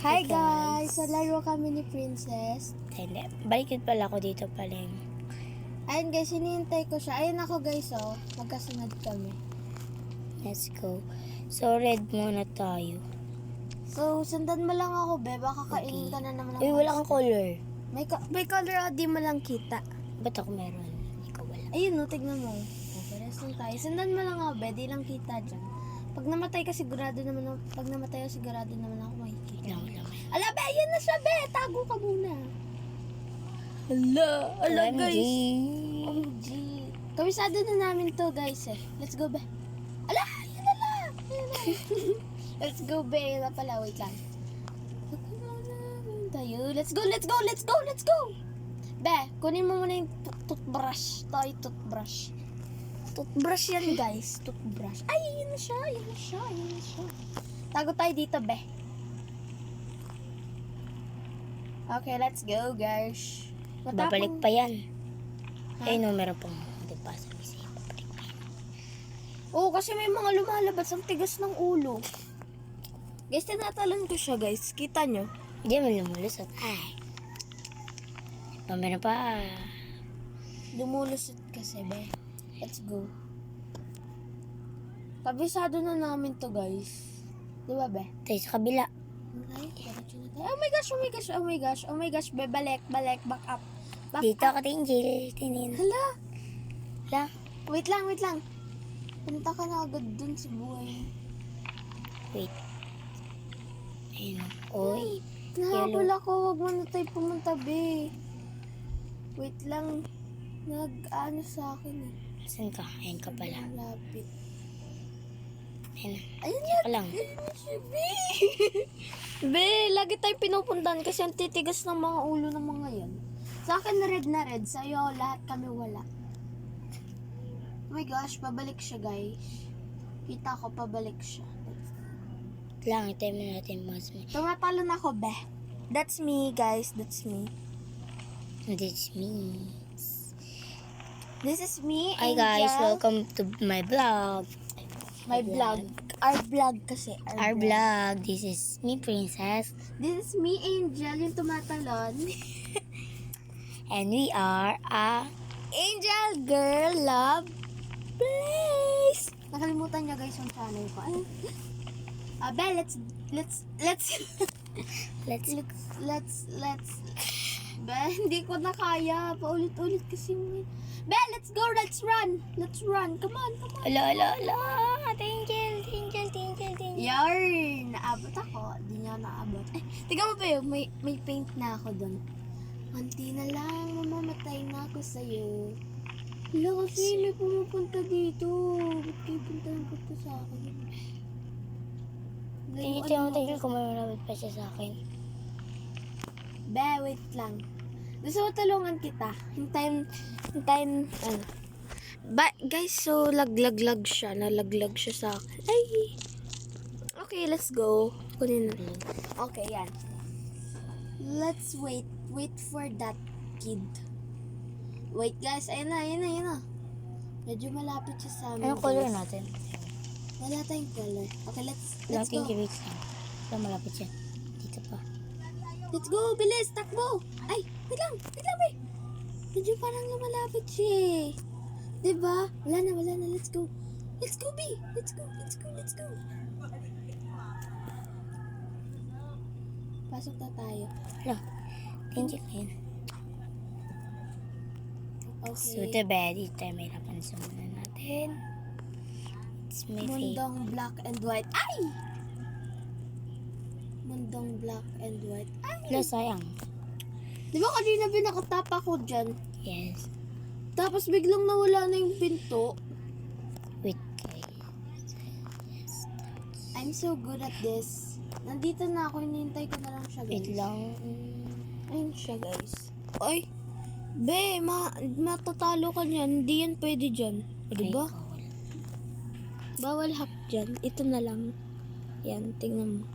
Hi guys! So, laro kami ni Princess. Hindi. Balik pala ako dito paling. Ayun guys, hinihintay ko siya. Ayun ako guys, oh. Magkasunod kami. Let's go. So, red muna tayo. So, sundan mo lang ako, be. Baka kainin ka na naman. Uy, wala kang color. May color, oh, di mo lang kita. Ba't ako meron? Ikaw wala. Ayun, no, tignan mo. Pares lang tayo. Sundan mo lang ako, be. Di lang kita dyan. Pag namatay ka, sigurado naman ako makikita. Lang. Ala, be, yan na siya, be. Tago ka muna. Ala, guys. OMG. Kabisado na namin to, guys, eh. Let's go, be. Ala, yan na lang. Let's go, be. Yan na pala, wait lang. Tayo. Let's go. Be, kunin mo muna yung toothbrush. Toothbrush. Toothbrush yan, guys. Toothbrush. Ay, yun na siya. Tago tayo dito, be. Okay, let's go, guys. Babalik pa yan. Ay, no, meron pang hindi pa sa misi. Babalik pa yan. Oo, kasi may mga lumalabas. Ang tigas ng ulo. Guys, tinatalon ko siya, guys. Kita nyo? Hindi mo lumulusot. Ay. Meron pa. Lumulusot kasi, be. Let's go. Kabisado na namin to, guys. Di ba, be? Tayo sa kabila. Okay, diretso na tayo. Oh my gosh, be. Balik, back up. Dito ako, Angel. Tinin. Hala. Hala. Wait lang. Punta ka na agad dun sa buhay. Wait. Ayun. Oy. Nahabol ako. Huwag mo na tayo pumunta, be. Wait lang. Nag-ano sa akin, eh. Saan ka? Ayun ka pala. Lapit. Ayun. Ayun Siya pa lang. Be! Be, lagi tayo pinupuntahan kasi ang titigas ng mga ulo ng mga yan. Sa akin na red. Sa'yo, lahat kami wala. Oh my gosh, pabalik siya, guys. Kita ko, pabalik siya. Lang, itayo mo natin mas may. Tumatalon ako, be. That's me, guys. That's me. That's me. This is me, Hi Angel. guys, welcome to my vlog. My vlog. Our vlog kasi. Our vlog. This is me, Princess. This is me, Angel, yung tumatalon. And we are a Angel Girl Love Place. Nakalimutan niya, guys, yung channel ko. Ay. Be, let's Be, hindi ko na kaya. Paulit-ulit kasi mo. Be, let's go. Let's run. Come on. ala. Angel. Yarn! Naabot ako. Di niya naabot. Tignan mo pa yun. May paint na ako dun. Konti na lang. Mamamatay na ako sa'yo. Wala kasi may pumupunta dito. Ba't kayo punta sa akin? Tingin ko may malapit pa siya sa akin. Be, wait lang. Gusto ko tulungan kita. Hintayin, ano. Guys, so laglag siya. Nalaglag siya sa akin. Ay! Okay, let's go. Kunin na. Okay, yan. Let's wait. Wait for that kid. Wait, guys. Ayun na. Medyo malapit siya sa amin. Anong color guys. natin? Wala tayong color. Okay, let's Laking go. kibig lang. Ito malapit siya. Dito pa. Let's go, bilis, takbo. Ay, wait lang, be. Medyo parang lumalapit siya eh. Diba? Wala na, let's go. Let's go, B. Let's go. Pasok na tayo. Hala. Angel na yun. So, Okay. the bed. Dito tayo may napansin muna natin. It's my favorite. Mundong black and white. Ay! Mundong black and white. Hala, sayang. Diba kanina binakatap ako dyan? Yes. Tapos biglang nawala na yung pinto. Wait, guys. Yes. I'm so good at this. Nandito na ako, hinihintay ko na lang siya, guys. Wait lang. Ayun siya, guys. Ay! Be, matatalo ka niyan. Hindi yan pwede dyan. O, diba? Bawal hap dyan. Ito na lang. Yan, tingnan mo.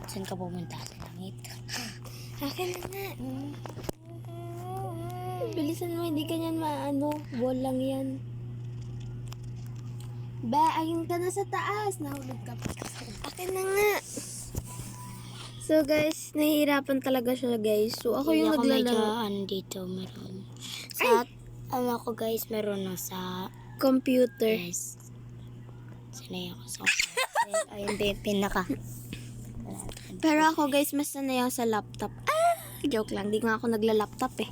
Saan ka pumunta sa langit? Akin na nga. Bilisan mo, hindi ka niyan maano. Ball lang yan. Be, ayun ka na sa taas. Nahulog ka pa. Akin na nga. So guys, nahihirapan talaga siya guys. So ako yung Medyo naglalaro. dito meron. Sa ano ko guys, meron na sa Computer. yes. Sanay ako sa ayun pinaka. Pero ako guys, mas sanay ako sa laptop. Joke lang, di nga ako nagla-laptop eh.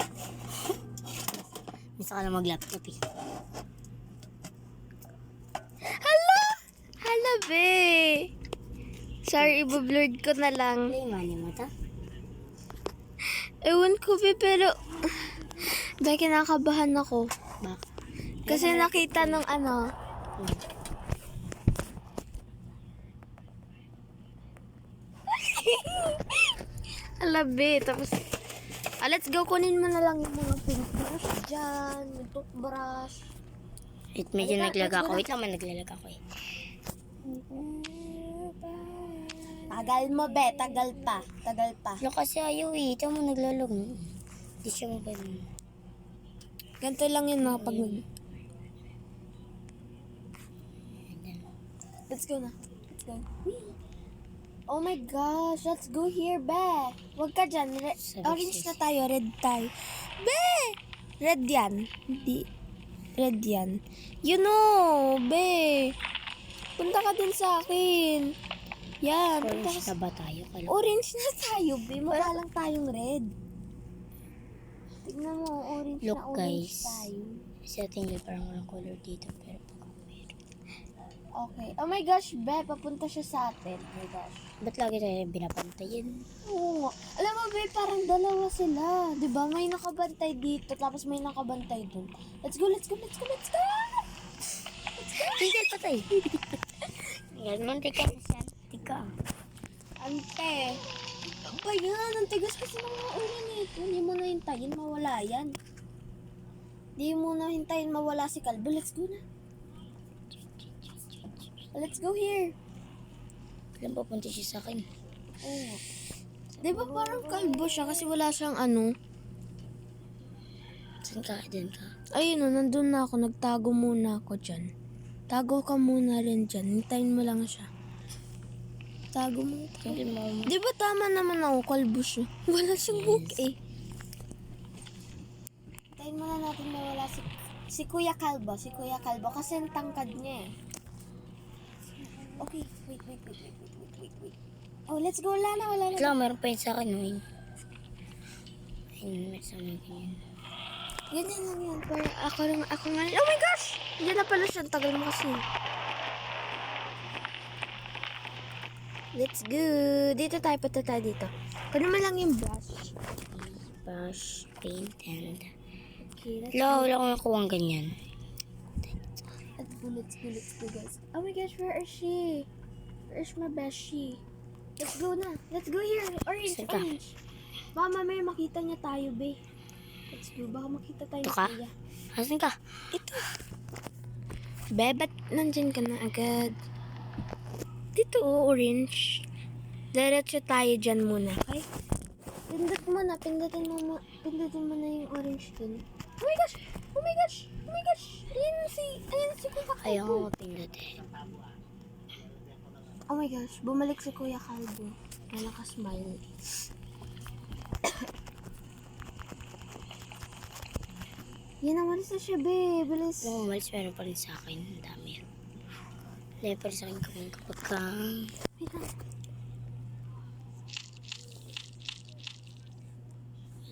Misa ka na mag-laptop eh. Hala be. Sorry, ibo-blurred ko na lang. Play money mo ta? Ewan ko be, pero be, kinakabahan ako. Bak. Kasi nakita nung ano. Hala be, tapos let's go, kunin mo na lang yung mga paintbrush dyan, yung toothbrush. Wait, medyo Halika, naglaga let's ako. go Wait lang, naglalag ako eh. Tagal mo be, tagal pa. Wala kasi ayaw eh. Ito mo naglalog. Hindi siya mabalik. Ganito lang yun mga pag Let's go na. Let's go. Oh my gosh, let's go here, be. Huwag ka dyan. Orange na tayo, red tayo. Be! Red yan. Hindi. Red yan. You know, be. Punta ka din sa akin. Yan. Punta Orange ka na ba tayo? Kala Orange na tayo, be. Mukha lang tayong red. Tignan mo, orange Look, na orange guys. tayo. sa ating parang walang color dito. Pero pag meron. Okay. Oh my gosh, be. Papunta siya sa atin. Oh my gosh. Ba't lagi tayo binapantayin? Oo nga. Alam mo, be, parang dalawa sila. Diba? May nakabantay dito, tapos may nakabantay dun. Let's go, let's go, let's go, let's go! Tingnan patay. Ganun, tika na siya. Tika. Ante. Ano ba yan? Ang tigas kasi ng mga ulo nito. Hindi mo na hintayin, mawala yan. Hindi mo na hintayin, mawala si Kalbo. Let's go na. Let's go here. Alam pa punta siya sa akin. Oo. Di ba parang kalbo siya kasi wala siyang ano? Saan ka? Diyan ka? Ayun o, nandun na ako. Nagtago muna ako dyan. Tago ka muna rin dyan. Hintayin mo lang siya. Tago mo. Hindi mo. Di ba tama naman ako, kalbo siya? Wala siyang book eh. Hintayin muna natin mawala si Kuya Kalbo. Si Kuya Kalbo kasi ang tangkad niya eh. Okay, wait. Oh, let's go. Wala na. Wait lang, meron pa yun sa akin. No? Ayun, may sa mga ganyan. Ganyan lang yan. Pero ako nga. Oh my gosh! Yan na pala siya. Ang tagal mo kasi. Let's go. Dito tayo. Punta tayo dito. Kunin mo lang yung brush. Brush, paint, and... Okay, Wala akong nakuha ang ganyan. let's go, guys. Oh my gosh, where is she? Where is my beshi? Let's go na. Let's go here. Orange, Saan ka? orange. Baka mamaya makita niya tayo, be. Let's go. Baka makita tayo Ito ni ka? Kuya. Asan ka? Ito. Be, ba't nandyan ka na agad? Dito, orange. Diretso tayo dyan muna, okay? Pindutin mo na yung orange dun. Oh my gosh! Oh my gosh! Oh my gosh! Ayan si Kuya Kalbo. Ayaw ko mapindot eh. Oh my gosh, bumalik si Kuya Kalbo. Na nakasmile. Yan, umalis na siya, be. Bilis. Nung umalis, meron pa rin sa akin. Ang dami. Leper sa akin kapag ka... Wait lang.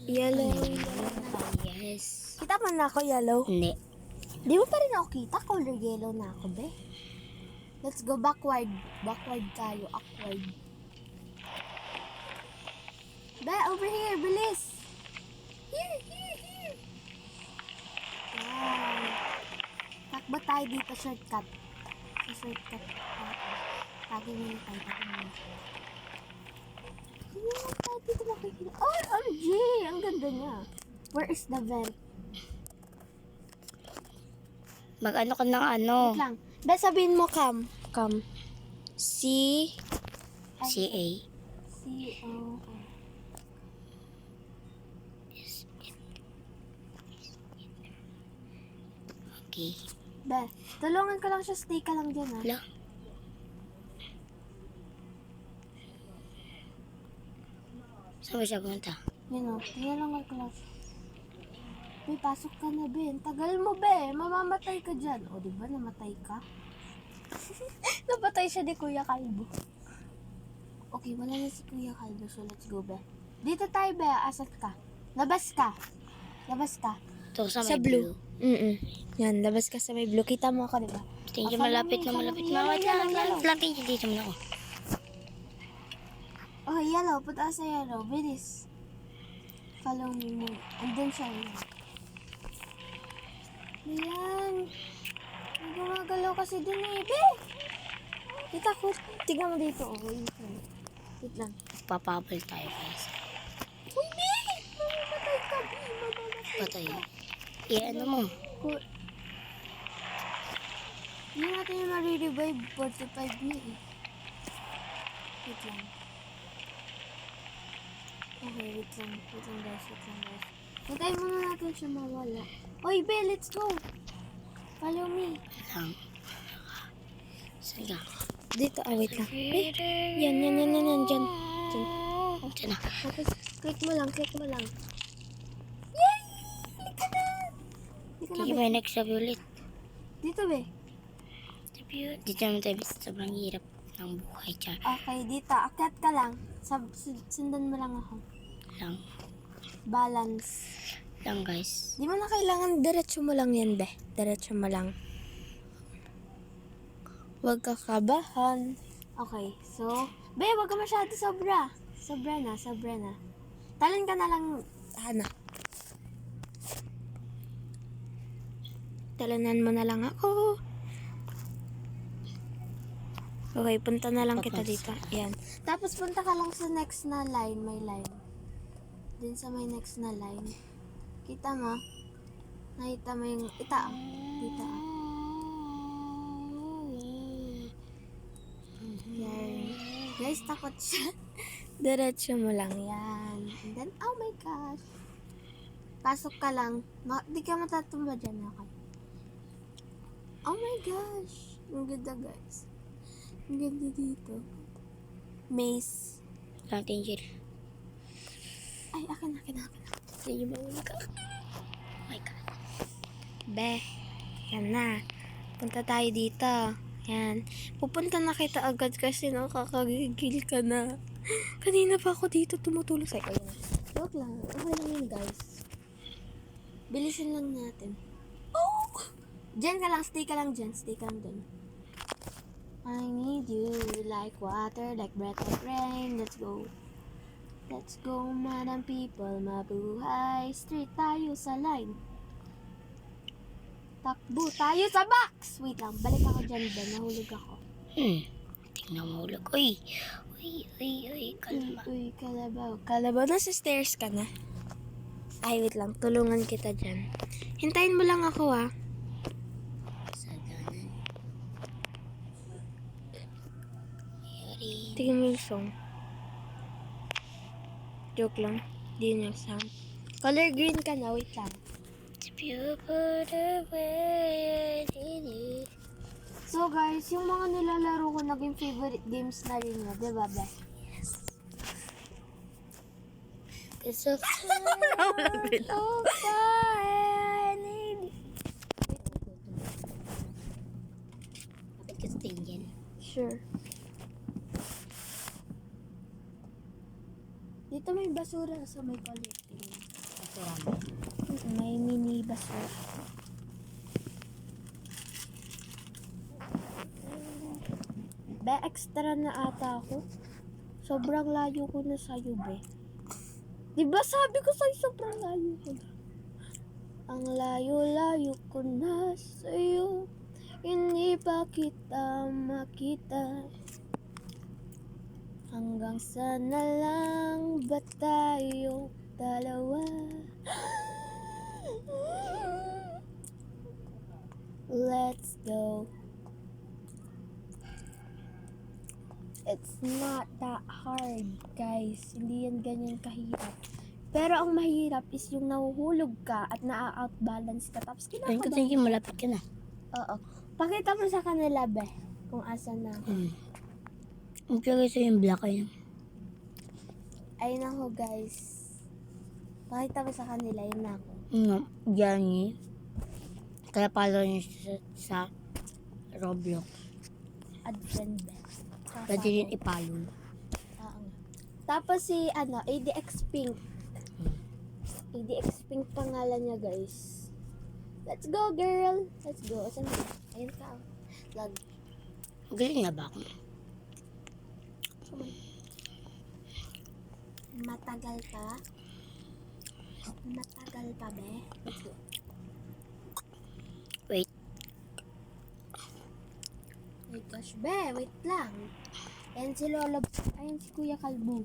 Yellow. Yes. Kita mo na ako, yellow. Hindi. Di mo pa rin ako kita. Color yellow na ako, be. Let's go backward. Backward tayo. Awkward. Be, over here. Bilis. Here. Wow. Takba tayo dito. Shortcut. Sa shortcut. Tagi muna tayo. Hindi tayo dito makikita. Oh, OMG! Ang ganda niya. Where is the vent? Mag-ano ka ng ano? Wait lang. Be, sabihin mo, Cam. C. C-A. C-O. Okay. Be, tulungan ko lang siya. Stay ka lang dyan, ha? Wala. Saan ba siya pumunta? Yun, o. Tinulungan ko lang siya. Be, pasok ka na, Be. Ang tagal mo, Be. Mamamatay ka dyan. O, di ba? Namatay ka? Napatay siya ni Kuya Kalbo. Okay, wala na si Kuya Kalbo. So, let's go, Be. Dito tayo, Be. Asat ka. Labas ka. Labas ka. Ito sa Sa may blue. blue. Yan, labas ka sa may blue. Kita mo ako, di ba? Tingin Ah, malapit follow na me, malapit. follow me. Wait Yellow, lang. yellow. Flapping dito mo na ako. Oh, yellow. Punta ka sa yellow. Bilis. Follow me mo. Andun siya. Ayan. May gumagalaw kasi dun eh. Be! Kita ko. Tignan mo dito. Oh, wait lang. Wait lang. Papabal tayo guys. Uy, Be! Mamamatay ka, Be. Mamamatay Patay. ka. Ano mo? Hindi natin yung marirevive. 45 na eh. Wait lang. Okay, wait lang. Wait lang guys. Hintayin muna natin siya mawala. Oy, Be, let's go. Follow me. Lang. Sige. Dito, wait lang. Yan. Diyan. Diyan na. Tapos, click mo lang. Yay! Lika na! Lika na, Sige, Be. may next sabi ulit. Dito, Be. Dito naman tayo. Sobrang hirap ng buhay dyan. Okay, dito. Akyat ka lang. Sundan mo lang ako. Lang. Balance. Lang guys. Di mo na kailangan, diretso mo lang yan, Be. Diretso mo lang. Huwag ka kabahan. Okay, so, Be, huwag ka masyado sobra. Sobra na. Talon ka na lang, Hana. Talonan mo na lang ako. Okay, punta na lang kita dito. Yan. Tapos punta ka lang sa next na line, may line. Din sa may next na line. Kita mo? Nakita mo yung itaang. Dito ah. Yan. Guys, takot siya. Diretso mo lang yan. And then, oh my gosh. Pasok ka lang. Di ka matatumba dyan. Okay. Oh my gosh. Ang ganda guys. Ang ganda dito. Maze. Lang danger. Ay, akin. Sige, mahuli ka. Oh my God. Be. Yan na. Punta tayo dito. Yan. Pupunta na kita agad kasi nakakagigil ka na. Kanina pa ako dito tumutulong sa'yo. Ayan. Huwag lang. Okay lang yun, guys. Bilisan lang natin. Oh! Diyan ka lang. Stay ka lang dyan. dun. I need you like water, like breath of rain. Let's go. Let's go, madam people. Mabuhay. Straight tayo sa line. Takbo tayo sa box! Wait lang, balik ako dyan, Ben. Nahulog ako. Tingnan mo ulag. Uy, kalma. Uy, kalabaw. Nasa stairs ka na. Ay, wait lang. Tulungan kita dyan. Hintayin mo lang ako, ah. Sa ganan. Yari. Tingnan mo yung song. Joke lang. Di niya sound. Color green ka na. Wait lang. If you put away it. So, guys, yung mga nilalaro ko naging favorite games na rin niya. Diba, Be? It's so So fun! Bakit ka stay dyan? Sure. Dito may basura sa may collecting. Basura mo. May mini basura. Be, extra na ata ako. Sobrang layo ko na sa'yo, Be. Diba sabi ko sa'yo, sobrang layo ko na. Ang layo-layo ko na sa'yo. Hindi pa kita makita. Hanggang sana lang ba tayo dalawa? Let's go. It's not that hard, guys. Hindi yan ganyan kahirap. Pero ang mahirap is yung nahuhulog ka at naa-outbalance ka. Tapos Ayun ka kinakabahan. tingin, malapit ka na. Oo. Pakita mo sa kanila, be. Kung asan na. Okay, guys, yung black ayun. Ayun ako, guys. Pakita mo sa kanila, yun na ako. Diyan niya. Kaya follow niyo sa Roblox. Add friend, be. Pwede rin ipalo. Oo. Tapos si, ADX Pink. ADX Pink pangalan niya, guys. Let's go, girl! Let's go. Asan ba? Ayun ka. Lag. Galing na ba ako? Matagal pa. Matagal pa, be. Let's go. Wait. My gosh, be. Wait lang. Ayan si Lola. Ayan si Kuya Kalbo.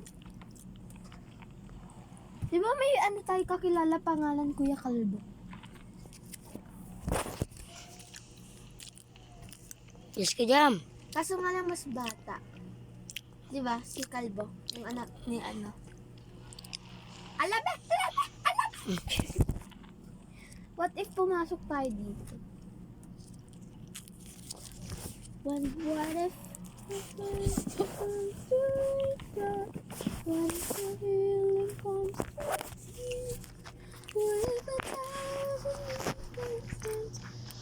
Di ba may tayo kakilala pangalan Kuya Kalbo? Yes ka jam. Kaso nga lang mas bata. Di ba? Si Kalbo. Yung anak ni Alabe! What if pumasok tayo dito? What if when the feeling comes to you? What if a thousand faces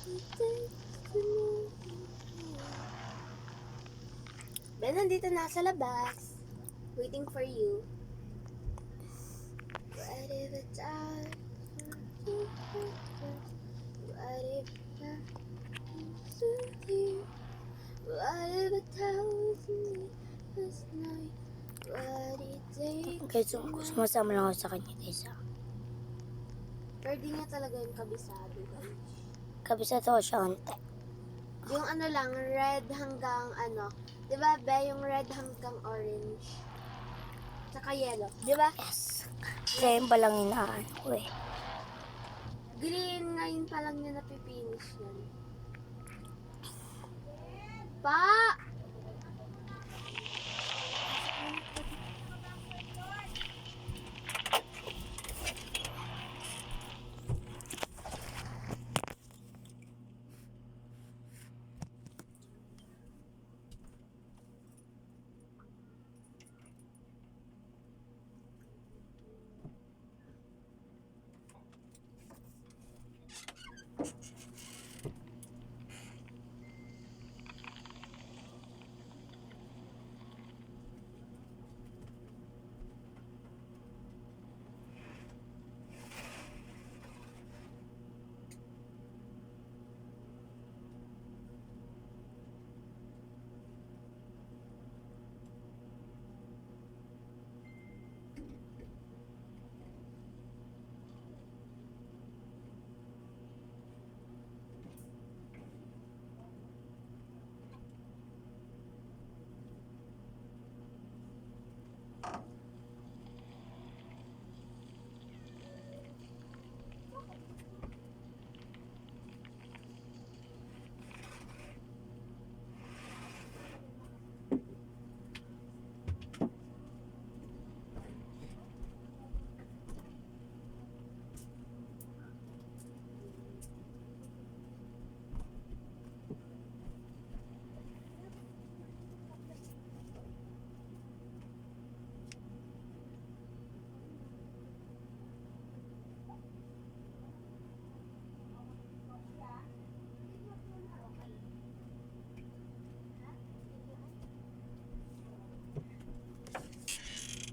it takes to move you? Ben, nandito na sa labas. Waiting for you. What if a thousand what if I was here? What if a thousand last night? What it takes? Guys, sumasama lang ako sa kanya, guys. Pero di niya talaga yung kabisado, guys. Kabisa to siya konti. Yung lang, red hanggang di ba, be, yung red hanggang orange. Tsaka yellow, di ba? Yes. Kaya yun palang inaan ko eh. Green, ngayon pa lang niya napipinish yan. Pa!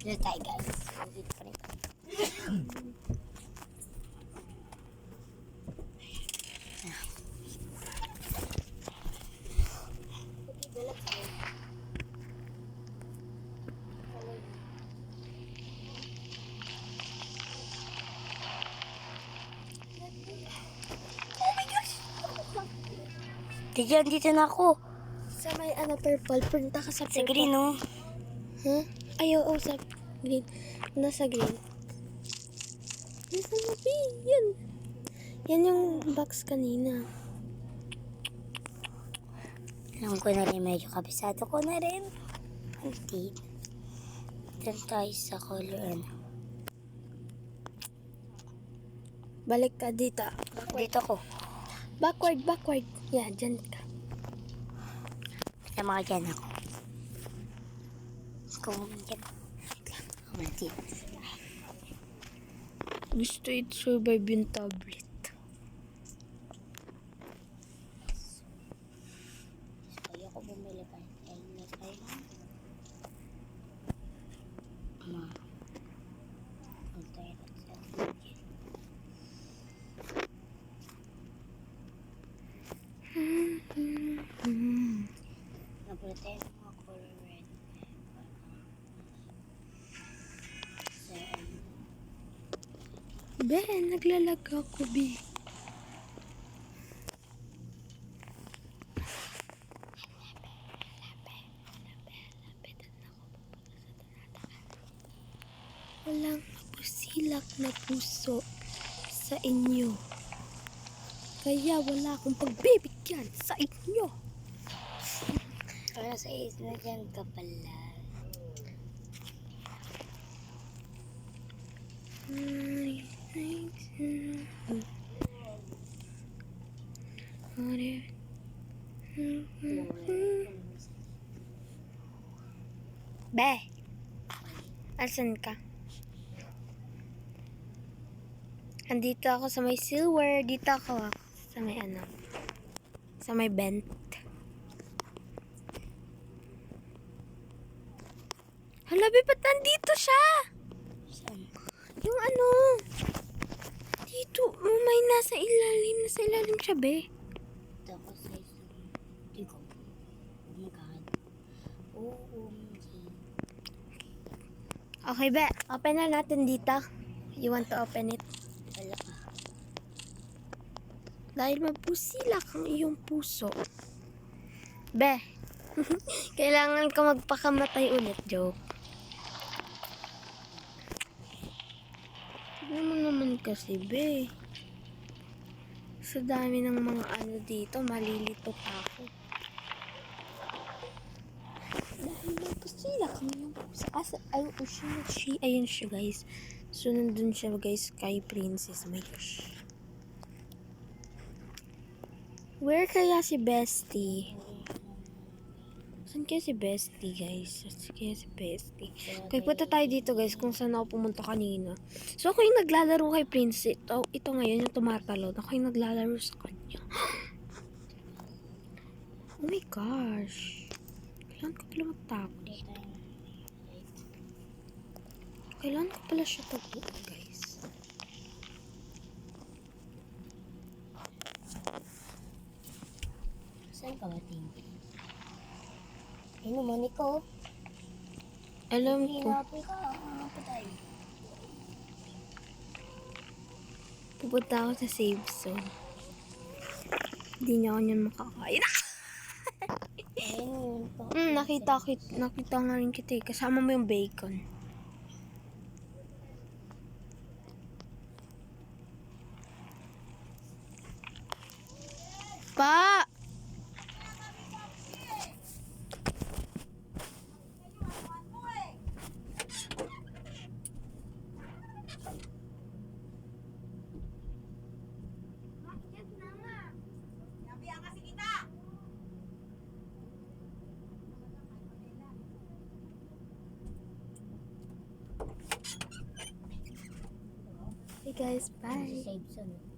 Dito tayo, guys. Dito pa rin tayo. Diyan, dito na ako. Sa may purple, punta ka sa Sa purple. green, oh. Huh? Ay, oo, sa green. Nasa green. Nasa mabi, yun. Yan yung box kanina. Alam ko na rin, medyo kabisado ko na rin. Hindi. Dito tayo sa color, Balik ka dito. Dito ko. Backward, backward. Yeah, dyan ka. Tama ka dyan ako. Kung dyan. Wait lang. Gusto it survive yung tablet. Kaya ko bumili pa. Ma. Ang toilet sa atin. Napula tayo ng mga color red. Be, naglalag ako, be. Walang mapusilak na puso sa inyo. Kaya wala akong pagbibigyan sa inyo. Para sa isla dyan ka pala. Be, asan ka? Andito ako sa may silver. Dito ako sa may ano. Sa may bent. Hala, be, ba't nandito siya? Saan? Yung ano. Dito, may nasa ilalim. Nasa ilalim siya, be. Ito ako sa isla. Hindi ko. Oh my God. OMG. Okay, be. Open na natin dito. You want to open it? Wala ka. Dahil mapusilak ang iyong puso. Be, kailangan ko magpakamatay ulit, joke. Tignan mo naman kasi, be. Sa dami ng mga ano dito, malilito pa ako. Dahil mapusilak ang iyong puso. Ayun siya, guys. So, nandun siya, guys, kay Princess. My gosh. Where kaya si Bestie? Saan kaya si Bestie, guys? Saan kaya si Bestie? Kaya punta tayo dito, guys, kung saan ako pumunta kanina. So, ako yung naglalaro kay Princess. Ito ngayon, yung tumatalon. Ako yung naglalaro sa kanya. Oh my gosh. Kailangan ko pala magtago dito. Kailangan ko pala siya taguan, guys. Saan ka ba, Tinky? Ano man ikaw? Alam ko. Hinapoy ka. Hinapoy tayo. Pupunta ako sa save zone. Hindi niya ako niyan makakain. Ayun yun. Nakita nga rin kita eh. Kasama mo yung bacon. Pa! Hey guys, bye. Save zone.